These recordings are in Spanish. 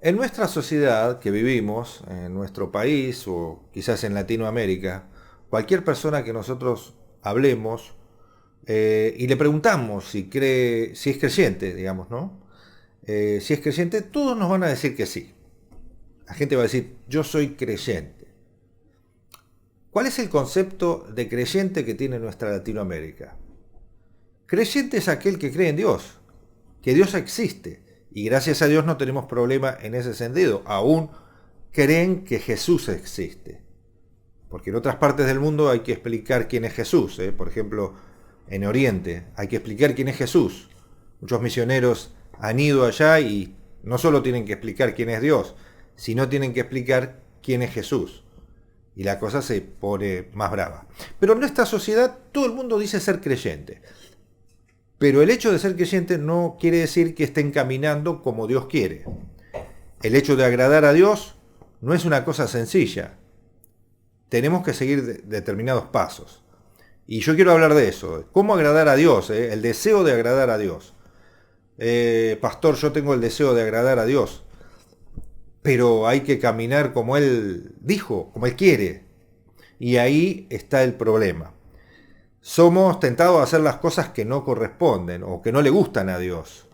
En nuestra sociedad que vivimos, en nuestro país o quizás en Latinoamérica, cualquier persona que nosotros hablemos y le preguntamos si cree, si es creyente, digamos, ¿no? Si es creyente, todos nos van a decir que sí. La gente va a decir, yo soy creyente. ¿Cuál es el concepto de creyente que tiene nuestra Latinoamérica? Creyente es aquel que cree en Dios, que Dios existe. Y gracias a Dios no tenemos problema en ese sentido. Aún creen que Jesús existe. Porque en otras partes del mundo hay que explicar quién es Jesús. Por ejemplo, en Oriente hay que explicar quién es Jesús. Muchos misioneros han ido allá y no solo tienen que explicar quién es Dios, sino tienen que explicar quién es Jesús. Y la cosa se pone más brava. Pero en nuestra sociedad todo el mundo dice ser creyente. Pero el hecho de ser creyente no quiere decir que estén caminando como Dios quiere. El hecho de agradar a Dios no es una cosa sencilla. Tenemos que seguir determinados pasos. Y yo quiero hablar de eso. ¿Cómo agradar a Dios? El deseo de agradar a Dios. Pastor, yo tengo el deseo de agradar a Dios. Pero hay que caminar como Él dijo, como Él quiere. Y ahí está el problema. Somos tentados a hacer las cosas que no corresponden o que no le gustan a Dios.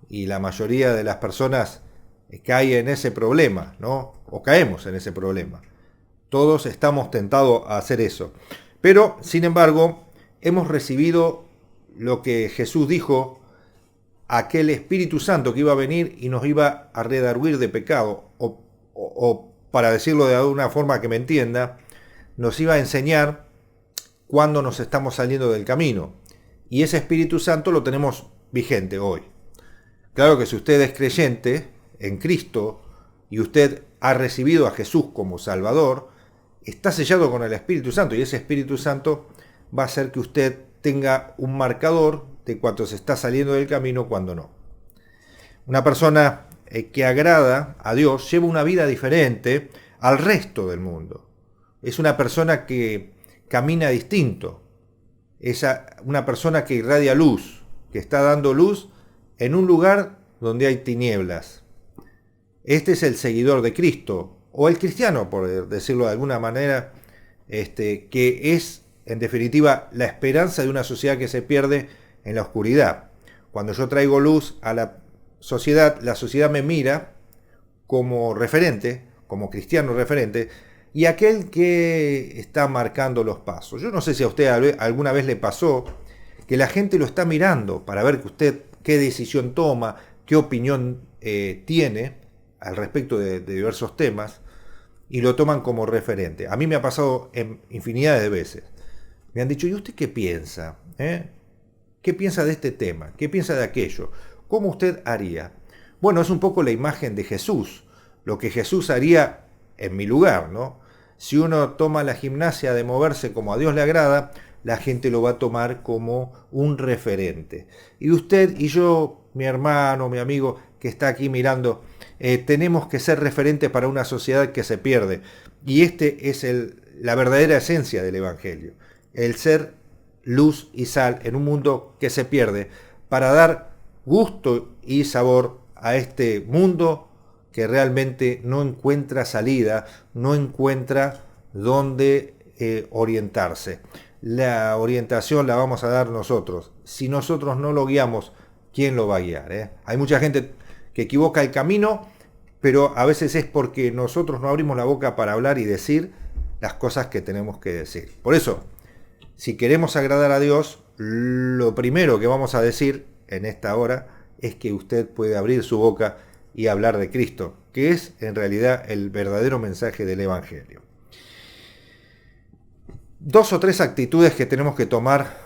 Y la mayoría de las personas cae en ese problema, ¿no? O caemos en ese problema. Todos estamos tentados a hacer eso. Pero, sin embargo, hemos recibido lo que Jesús dijo, aquel Espíritu Santo que iba a venir y nos iba a redarguir de pecado, o para decirlo de alguna forma que me entienda, nos iba a enseñar cuando nos estamos saliendo del camino. Y ese Espíritu Santo lo tenemos vigente hoy. Claro que si usted es creyente en Cristo y usted ha recibido a Jesús como Salvador, está sellado con el Espíritu Santo y ese Espíritu Santo va a hacer que usted tenga un marcador de cuando se está saliendo del camino, cuando no. Una persona que agrada a Dios lleva una vida diferente al resto del mundo. Es una persona que camina distinto. Es una persona que irradia luz, que está dando luz en un lugar donde hay tinieblas. Este es el seguidor de Cristo, o el cristiano, por decirlo de alguna manera, que es, en definitiva, la esperanza de una sociedad que se pierde en la oscuridad. Cuando yo traigo luz a la sociedad me mira como referente, como cristiano referente, y aquel que está marcando los pasos. Yo no sé si a usted alguna vez le pasó que la gente lo está mirando para ver que usted qué decisión toma, qué opinión tiene al respecto de diversos temas, y lo toman como referente. A mí me ha pasado en infinidad de veces. Me han dicho, ¿y usted qué piensa? ¿Qué piensa de este tema? ¿Qué piensa de aquello? ¿Cómo usted haría? Bueno, es un poco la imagen de Jesús, lo que Jesús haría en mi lugar, ¿no? Si uno toma la gimnasia de moverse como a Dios le agrada, la gente lo va a tomar como un referente. Y usted y yo, mi hermano, mi amigo que está aquí mirando, tenemos que ser referentes para una sociedad que se pierde. Y este es la verdadera esencia del Evangelio. El ser luz y sal en un mundo que se pierde para dar gusto y sabor a este mundo que realmente no encuentra salida, no encuentra dónde orientarse. La orientación la vamos a dar nosotros. Si nosotros no lo guiamos, ¿quién lo va a guiar? Hay mucha gente que equivoca el camino, pero a veces es porque nosotros no abrimos la boca para hablar y decir las cosas que tenemos que decir. Por eso, si queremos agradar a Dios, lo primero que vamos a decir en esta hora es que usted puede abrir su boca y hablar de Cristo, que es en realidad el verdadero mensaje del Evangelio. Dos o tres actitudes que tenemos que tomar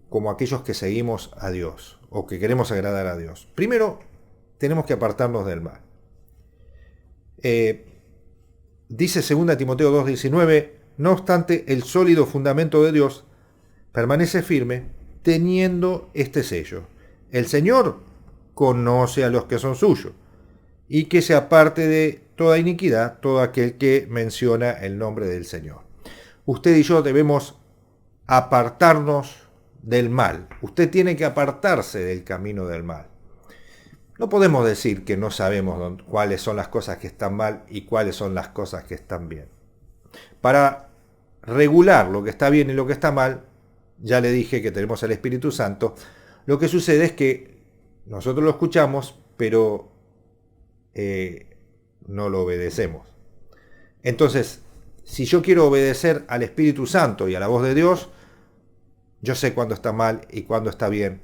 como aquellos que seguimos a Dios o que queremos agradar a Dios. Primero, tenemos que apartarnos del mal. Dice 2 Timoteo 2:19, no obstante, el sólido fundamento de Dios permanece firme teniendo este sello. El Señor conoce a los que son suyos, y que se aparte de toda iniquidad todo aquel que menciona el nombre del Señor. Usted y yo debemos apartarnos del mal. Usted tiene que apartarse del camino del mal. No podemos decir que no sabemos cuáles son las cosas que están mal y cuáles son las cosas que están bien. Para regular lo que está bien y lo que está mal, ya le dije que tenemos el Espíritu Santo. Lo que sucede es que nosotros lo escuchamos, pero no lo obedecemos. Entonces, si yo quiero obedecer al Espíritu Santo y a la voz de Dios, yo sé cuándo está mal y cuándo está bien.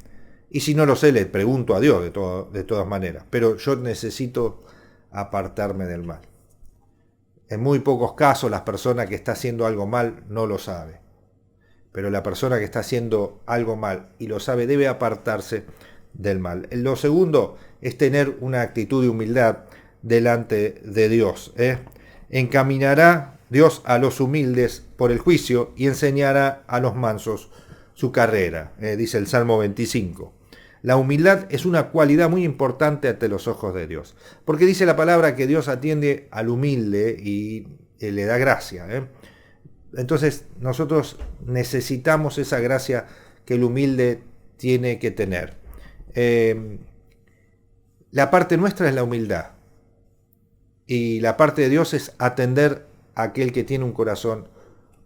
Y si no lo sé, le pregunto a Dios de todas maneras. Pero yo necesito apartarme del mal. En muy pocos casos la persona que está haciendo algo mal no lo sabe. Pero la persona que está haciendo algo mal y lo sabe debe apartarse del mal. Lo segundo es tener una actitud de humildad delante de Dios. Encaminará Dios a los humildes por el juicio y enseñará a los mansos su carrera, dice el Salmo 25. La humildad es una cualidad muy importante ante los ojos de Dios, porque dice la palabra que Dios atiende al humilde y le da gracia. Entonces nosotros necesitamos esa gracia que el humilde tiene que tener. La parte nuestra es la humildad y la parte de Dios es atender a aquel que tiene un corazón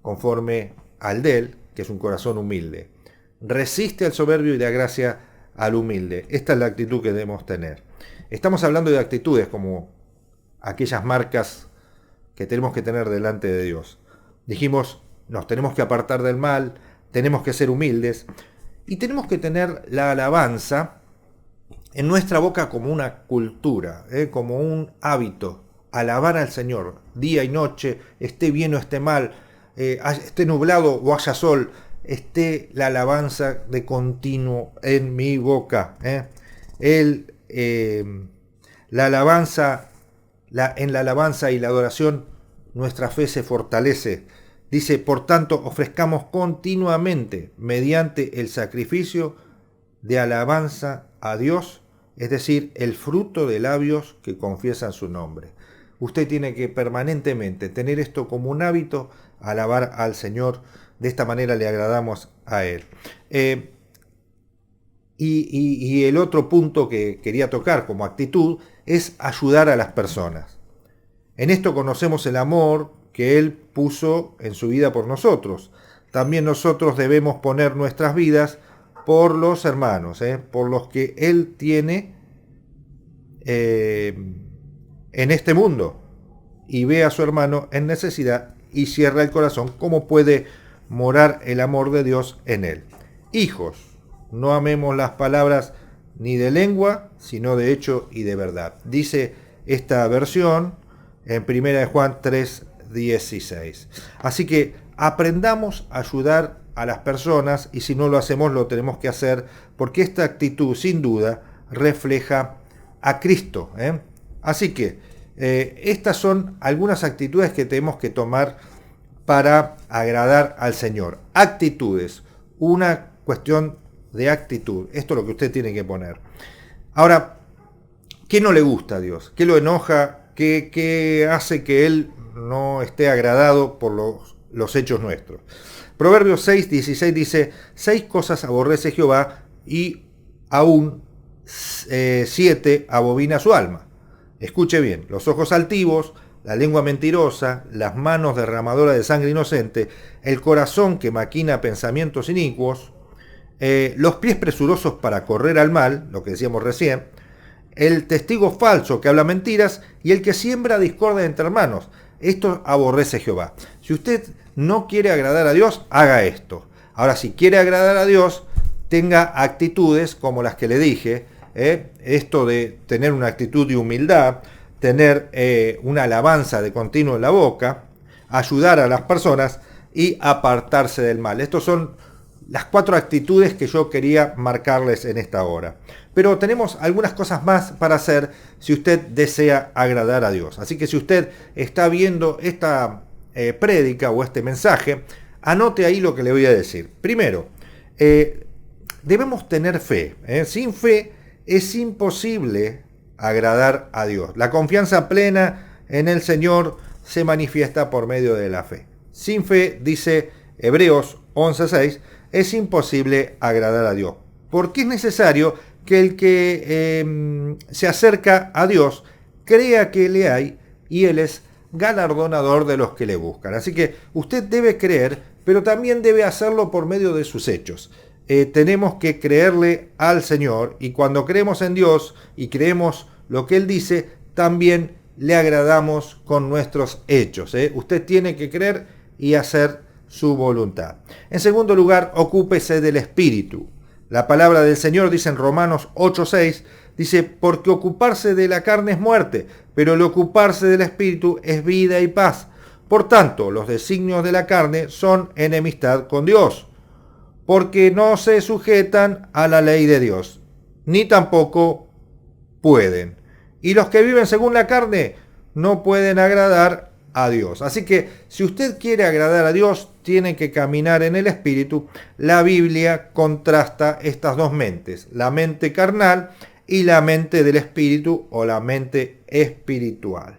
conforme al de él, que es un corazón humilde. Resiste al soberbio y da gracia al humilde. Esta es la actitud que debemos tener. Estamos hablando de actitudes como aquellas marcas que tenemos que tener delante de Dios. Dijimos, nos tenemos que apartar del mal, tenemos que ser humildes y tenemos que tener la alabanza en nuestra boca como una cultura, como un hábito. Alabar al Señor día y noche, esté bien o esté mal, esté nublado o haya sol, esté la alabanza de continuo en mi boca. La alabanza, en la alabanza y la adoración, nuestra fe se fortalece. Dice, por tanto, ofrezcamos continuamente, mediante el sacrificio de alabanza a Dios, es decir, el fruto de labios que confiesan su nombre. Usted tiene que permanentemente tener esto como un hábito, alabar al Señor. De esta manera le agradamos a Él. Y el otro punto que quería tocar como actitud es ayudar a las personas. En esto conocemos el amor que Él puso en su vida por nosotros. También nosotros debemos poner nuestras vidas por los hermanos, por los que Él tiene en este mundo, y ve a su hermano en necesidad y cierra el corazón. ¿Cómo puede morar el amor de Dios en él? Hijos, no amemos las palabras ni de lengua, sino de hecho y de verdad. Dice esta versión en 1 Juan 3:16. Así que aprendamos a ayudar a las personas, y si no lo hacemos lo tenemos que hacer, porque esta actitud sin duda refleja a Cristo. Así que estas son algunas actitudes que tenemos que tomar para agradar al Señor. Actitudes, una cuestión de actitud. Esto es lo que usted tiene que poner. Ahora, ¿qué no le gusta a Dios? ¿Qué lo enoja? ¿Qué hace que Él no esté agradado por los hechos nuestros? Proverbios 6:16 dice, 6 cosas aborrece Jehová y aún 7 abobina su alma. Escuche bien: los ojos altivos, la lengua mentirosa, las manos derramadoras de sangre inocente, el corazón que maquina pensamientos inicuos, los pies presurosos para correr al mal, lo que decíamos recién, el testigo falso que habla mentiras y el que siembra discordia entre hermanos. Esto aborrece Jehová. Si usted no quiere agradar a Dios, haga esto. Ahora, si quiere agradar a Dios, tenga actitudes como las que le dije, esto de tener una actitud de humildad, tener una alabanza de continuo en la boca, ayudar a las personas y apartarse del mal. Estos son las 4 actitudes que yo quería marcarles en esta hora. Pero tenemos algunas cosas más para hacer si usted desea agradar a Dios. Así que si usted está viendo esta prédica o este mensaje, anote ahí lo que le voy a decir. Primero, debemos tener fe. Sin fe es imposible agradar a Dios. La confianza plena en el Señor se manifiesta por medio de la fe. Sin fe, dice Hebreos 11:6, es imposible agradar a Dios, porque es necesario que el que se acerca a Dios crea que le hay y Él es galardonador de los que le buscan. Así que usted debe creer, pero también debe hacerlo por medio de sus hechos. Tenemos que creerle al Señor, y cuando creemos en Dios y creemos lo que Él dice, también le agradamos con nuestros hechos. Usted tiene que creer y hacer su voluntad. En segundo lugar, ocúpese del Espíritu. La palabra del Señor dice en Romanos 8:6, dice, porque ocuparse de la carne es muerte, pero el ocuparse del Espíritu es vida y paz. Por tanto, los designios de la carne son enemistad con Dios, porque no se sujetan a la ley de Dios, ni tampoco pueden. Y los que viven según la carne no pueden agradar a Dios. Así que si usted quiere agradar a Dios, tiene que caminar en el Espíritu. La Biblia contrasta estas dos mentes, la mente carnal y la mente del Espíritu o la mente espiritual.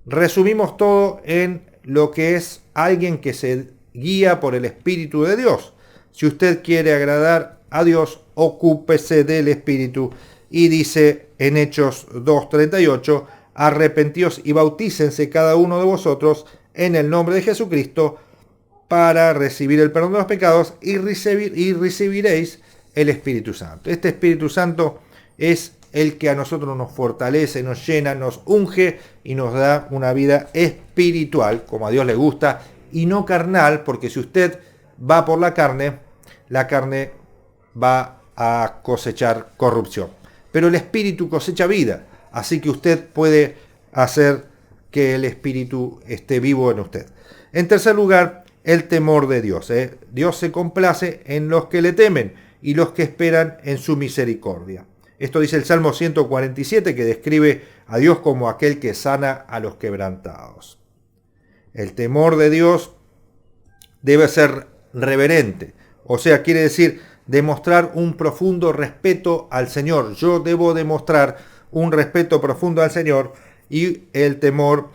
Resumimos todo en lo que es alguien que se guía por el Espíritu de Dios. Si usted quiere agradar a Dios, ocúpese del Espíritu. Y dice en Hechos 2:38, arrepentíos y bautícense cada uno de vosotros en el nombre de Jesucristo para recibir el perdón de los pecados y recibiréis el Espíritu Santo. Este Espíritu Santo es el que a nosotros nos fortalece, nos llena, nos unge y nos da una vida espiritual, como a Dios le gusta, y no carnal, porque si usted va por la carne va a cosechar corrupción. Pero el Espíritu cosecha vida, así que usted puede hacer que el Espíritu esté vivo en usted. En tercer lugar, el temor de Dios. Dios se complace en los que le temen y los que esperan en su misericordia. Esto dice el Salmo 147, que describe a Dios como aquel que sana a los quebrantados. El temor de Dios debe ser reverente, o sea, quiere decir demostrar un profundo respeto al Señor. Yo debo demostrar un respeto profundo al Señor, y el temor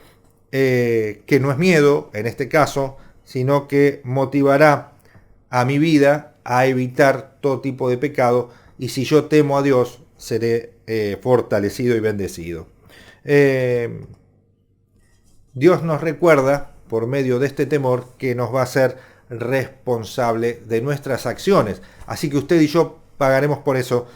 que no es miedo en este caso, sino que motivará a mi vida a evitar todo tipo de pecado, y si yo temo a Dios seré fortalecido y bendecido. Dios nos recuerda por medio de este temor que nos va a hacer responsable de nuestras acciones, así que usted y yo pagaremos por eso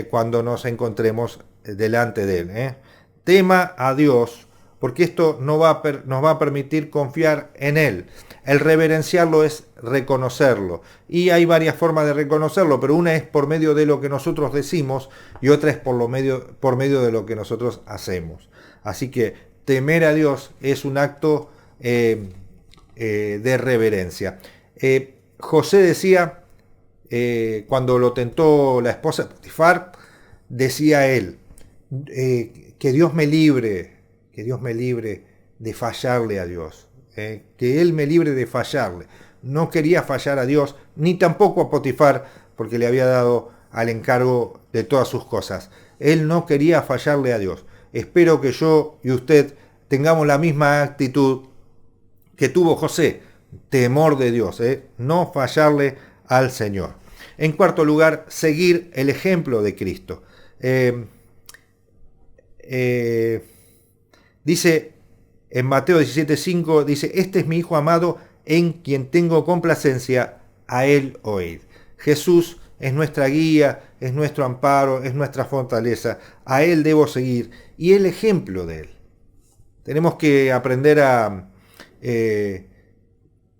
cuando nos encontremos delante de Él. Tema a Dios, porque esto nos va a permitir confiar en Él. El reverenciarlo es reconocerlo, y hay varias formas de reconocerlo, pero una es por medio de lo que nosotros decimos y otra es por medio de lo que nosotros hacemos. Así que temer a Dios es un acto de reverencia. José decía, cuando lo tentó la esposa de Potifar, decía él, que Dios me libre de fallarle a Dios, que Él me libre de fallarle. No quería fallar a Dios, ni tampoco a Potifar, porque le había dado al encargo de todas sus cosas. Él no quería fallarle a Dios. Espero que yo y usted tengamos la misma actitud que tuvo José, temor de Dios, no fallarle al Señor. En cuarto lugar, seguir el ejemplo de Cristo. Dice en Mateo 17:5, dice, este es mi Hijo amado en quien tengo complacencia, a Él oíd. Jesús es nuestra guía, es nuestro amparo, es nuestra fortaleza, a Él debo seguir, y el ejemplo de Él. Tenemos que aprender a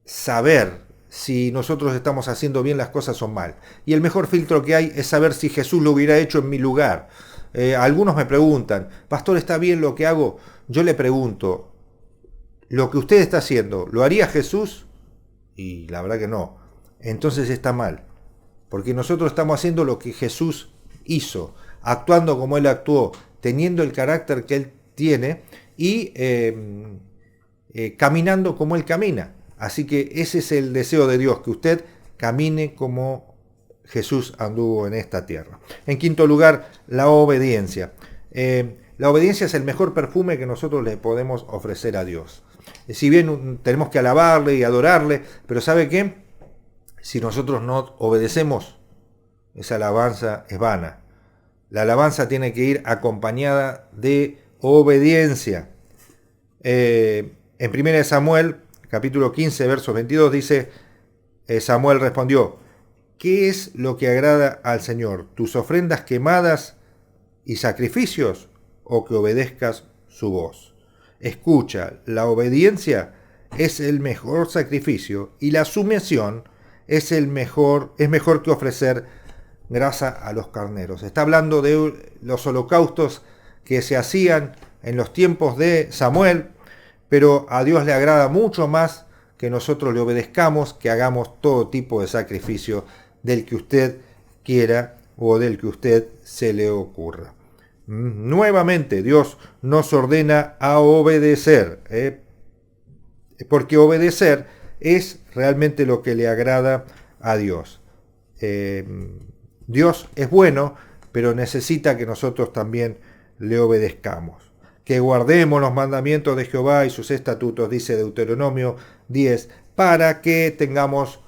saber si nosotros estamos haciendo bien las cosas o mal. Y el mejor filtro que hay es saber si Jesús lo hubiera hecho en mi lugar. Algunos me preguntan, pastor, ¿está bien lo que hago? Yo le pregunto, ¿lo que usted está haciendo, lo haría Jesús? Y la verdad que no. Entonces está mal. Porque nosotros estamos haciendo lo que Jesús hizo, actuando como Él actuó, teniendo el carácter que Él tiene y caminando como Él camina. Así que ese es el deseo de Dios, que usted camine como Jesús anduvo en esta tierra. En quinto lugar, la obediencia. La obediencia es el mejor perfume que nosotros le podemos ofrecer a Dios. Si bien tenemos que alabarle y adorarle, pero ¿sabe qué? Si nosotros no obedecemos, esa alabanza es vana. La alabanza tiene que ir acompañada de obediencia. En 1 Samuel, capítulo 15, verso 22, dice, Samuel respondió, ¿qué es lo que agrada al Señor? ¿Tus ofrendas quemadas y sacrificios o que obedezcas su voz? Escucha, la obediencia es el mejor sacrificio y la sumisión es mejor que ofrecer grasa a los carneros. Está hablando de los holocaustos que se hacían en los tiempos de Samuel, pero a Dios le agrada mucho más que nosotros le obedezcamos, que hagamos todo tipo de sacrificio del que usted quiera o del que usted se le ocurra. Nuevamente, Dios nos ordena a obedecer, porque obedecer es realmente lo que le agrada a Dios. Dios es bueno, pero necesita que nosotros también le obedezcamos. Que guardemos los mandamientos de Jehová y sus estatutos, dice Deuteronomio 10, para que tengamos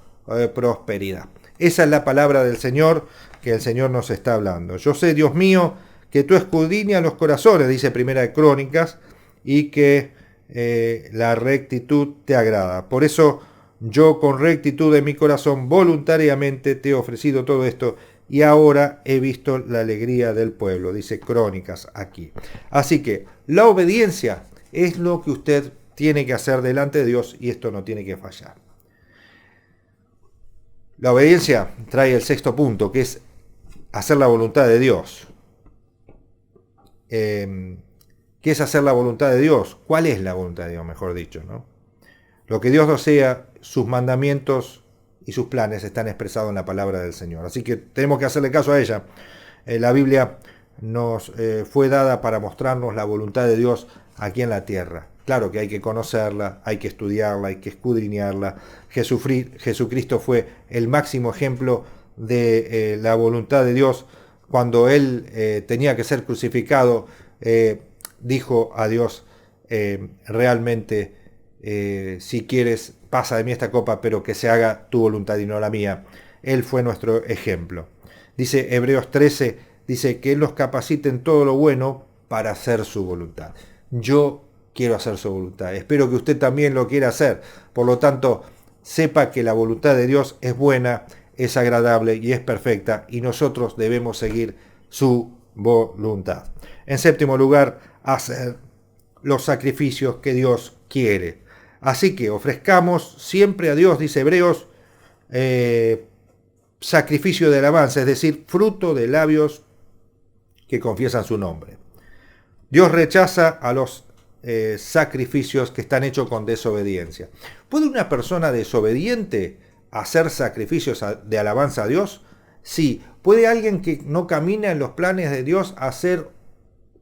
prosperidad. Esa es la palabra del Señor que el Señor nos está hablando. Yo sé, Dios mío, que tú escudriñas los corazones, dice Primera de Crónicas, y que la rectitud te agrada. Por eso yo con rectitud de mi corazón voluntariamente te he ofrecido todo esto y ahora he visto la alegría del pueblo, dice Crónicas aquí. Así que la obediencia es lo que usted tiene que hacer delante de Dios y esto no tiene que fallar. La obediencia trae el sexto punto, que es hacer la voluntad de Dios. ¿Qué es hacer la voluntad de Dios? ¿Cuál es la voluntad de Dios, mejor dicho, ¿no? Lo que Dios desea, sus mandamientos y sus planes están expresados en la palabra del Señor. Así que tenemos que hacerle caso a ella. La Biblia nos fue dada para mostrarnos la voluntad de Dios aquí en la tierra. Claro que hay que conocerla, hay que estudiarla, hay que escudriñarla. Jesucristo fue el máximo ejemplo de la voluntad de Dios. Cuando Él tenía que ser crucificado, dijo a Dios, realmente, si quieres, pasa de mí esta copa, pero que se haga tu voluntad y no la mía. Él fue nuestro ejemplo. Dice Hebreos 13, dice que Él nos capacite en todo lo bueno para hacer su voluntad. Yo quiero hacer su voluntad. Espero que usted también lo quiera hacer. Por lo tanto, sepa que la voluntad de Dios es buena, es agradable y es perfecta, y nosotros debemos seguir su voluntad. En séptimo lugar, hacer los sacrificios que Dios quiere. Así que ofrezcamos siempre a Dios, dice Hebreos, sacrificio de alabanza, es decir, fruto de labios que confiesan su nombre. Dios rechaza a los sacrificios que están hechos con desobediencia. ¿Puede una persona desobediente hacer sacrificios de alabanza a Dios? Sí. ¿Puede alguien que no camina en los planes de Dios hacer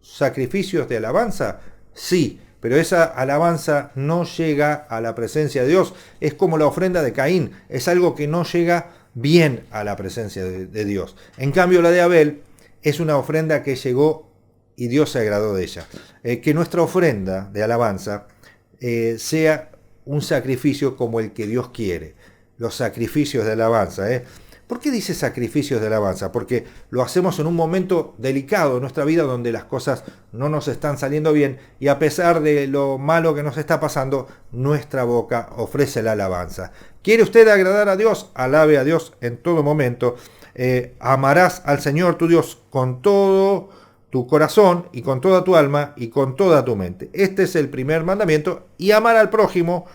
sacrificios de alabanza? Sí. Pero esa alabanza no llega a la presencia de Dios. Es como la ofrenda de Caín. Es algo que no llega bien a la presencia de Dios. En cambio, la de Abel es una ofrenda que llegó y Dios se agradó de ella. Que nuestra ofrenda de alabanza sea un sacrificio como el que Dios quiere. Los sacrificios de alabanza. ¿Por qué dice sacrificios de alabanza? Porque lo hacemos en un momento delicado en nuestra vida donde las cosas no nos están saliendo bien y a pesar de lo malo que nos está pasando, nuestra boca ofrece la alabanza. ¿Quiere usted agradar a Dios? Alabe a Dios en todo momento. Amarás al Señor tu Dios con todo tu corazón y con toda tu alma y con toda tu mente. Este es el primer mandamiento, y amar al prójimo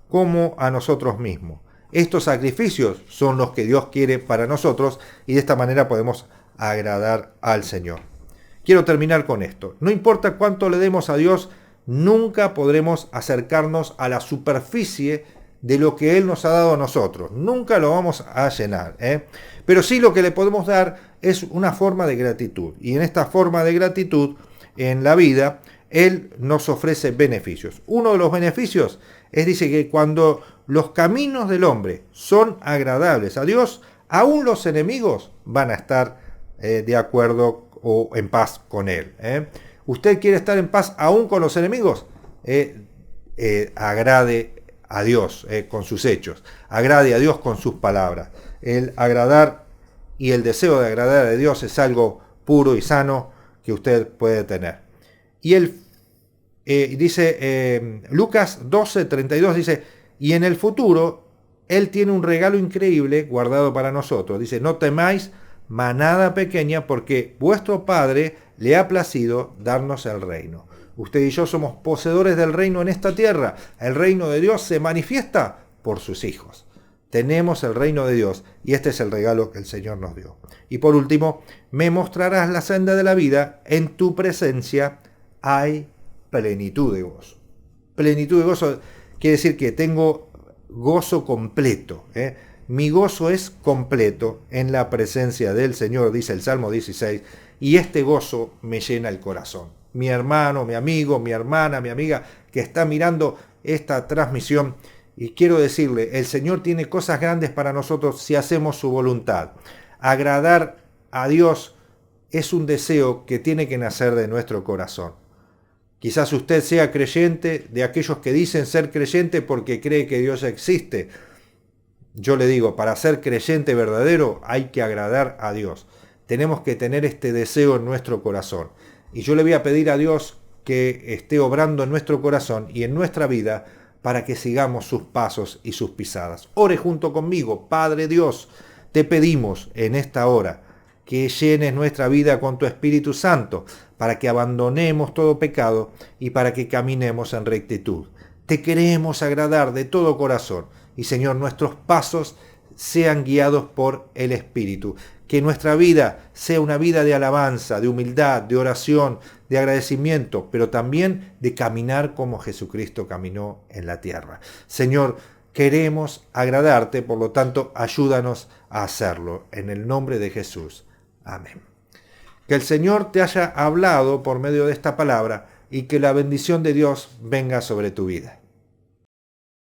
como a nosotros mismos. Estos sacrificios son los que Dios quiere para nosotros y de esta manera podemos agradar al Señor. Quiero terminar con esto. No importa cuánto le demos a Dios, nunca podremos acercarnos a la superficie de lo que Él nos ha dado a nosotros. Nunca lo vamos a llenar. Pero sí lo que le podemos dar es una forma de gratitud. Y en esta forma de gratitud en la vida, Él nos ofrece beneficios. Uno de los beneficios dice que cuando los caminos del hombre son agradables a Dios, aún los enemigos van a estar de acuerdo o en paz con Él. ¿Usted quiere estar en paz aún con los enemigos? Agrade a Dios con sus hechos, agrade a Dios con sus palabras. El agradar y el deseo de agradar a Dios es algo puro y sano que usted puede tener. Y él dice, Lucas 12:32 dice, y en el futuro Él tiene un regalo increíble guardado para nosotros. Dice, no temáis manada pequeña, porque vuestro Padre le ha placido darnos el reino. Usted y yo somos poseedores del reino en esta tierra. El reino de Dios se manifiesta por sus hijos. Tenemos el reino de Dios y este es el regalo que el Señor nos dio. Y por último, me mostrarás la senda de la vida. En tu presencia hay plenitud de gozo. Plenitud de gozo quiere decir que tengo gozo completo. Mi gozo es completo en la presencia del Señor, dice el Salmo 16, y este gozo me llena el corazón. Mi hermano, mi amigo, mi hermana, mi amiga que está mirando esta transmisión, y quiero decirle, el Señor tiene cosas grandes para nosotros si hacemos su voluntad. Agradar a Dios es un deseo que tiene que nacer de nuestro corazón. Quizás usted sea creyente, de aquellos que dicen ser creyente porque cree que Dios existe. Yo le digo, para ser creyente verdadero hay que agradar a Dios. Tenemos que tener este deseo en nuestro corazón. Y yo le voy a pedir a Dios que esté obrando en nuestro corazón y en nuestra vida para que sigamos sus pasos y sus pisadas. Ore junto conmigo. Padre Dios, te pedimos en esta hora que llenes nuestra vida con tu Espíritu Santo, para que abandonemos todo pecado y para que caminemos en rectitud. Te queremos agradar de todo corazón y, Señor, nuestros pasos sean guiados por el Espíritu. Que nuestra vida sea una vida de alabanza, de humildad, de oración, de agradecimiento, pero también de caminar como Jesucristo caminó en la tierra. Señor, queremos agradarte, por lo tanto, ayúdanos a hacerlo. En el nombre de Jesús. Amén. Que el Señor te haya hablado por medio de esta palabra y que la bendición de Dios venga sobre tu vida.